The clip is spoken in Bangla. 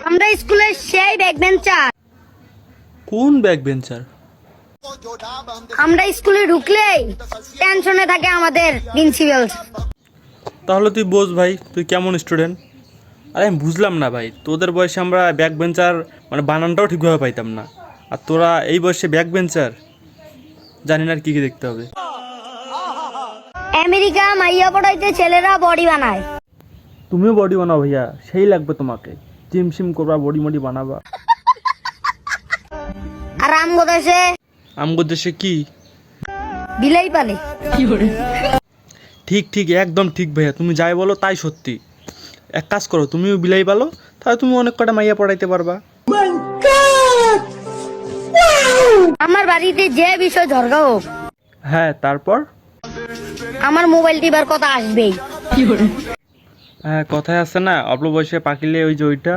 আমরা স্কুলের সেই ব্যাক বেঞ্চার। কোন ব্যাক বেঞ্চার? আমরা স্কুলে ঢুকলেই টেনশনে থাকে আমাদের প্রিন্সিপাল। তাহলে তুই বোঝ ভাই, তুই কেমন স্টুডেন্ট। আরে আমি বুঝলাম না ভাই, তোদের বয়সে আমরা ব্যাক বেঞ্চার মানে বানানটাও ঠিকভাবে পাইতাম না, আর তোরা এই বয়সে ব্যাক বেঞ্চার। জানি না আর কি কি দেখতে হবে। আমেরিকা মাইয়া পড়াইতে ছেলেরা বডি বানায়। তুমিও বডি বানাও ভাইয়া, সেই লাগবে তোমাকে। জিম সিম করবা, বডি মডি বানাবা। আর আমগো দেশে আমগো দেশে কি? বিলাই পালে। ঠিক ঠিক, একদম ঠিক ভাইয়া, তুমি যাই বলো তাই সত্যি। এক কাজ করো, তুমিও বিলাই পালো, তাহলে তুমি অনেক কটা মাইয়া পড়াইতে পারবা। আমার বাড়িতে যে বিষয় ঝরগা হোক, হ্যাঁ তারপর? আমার মোবাইল টিপার কথা আসবেই। হ্যাঁ কথায় আছে না, অল্প বয়সে পাকিলে ওই যে ওইটা।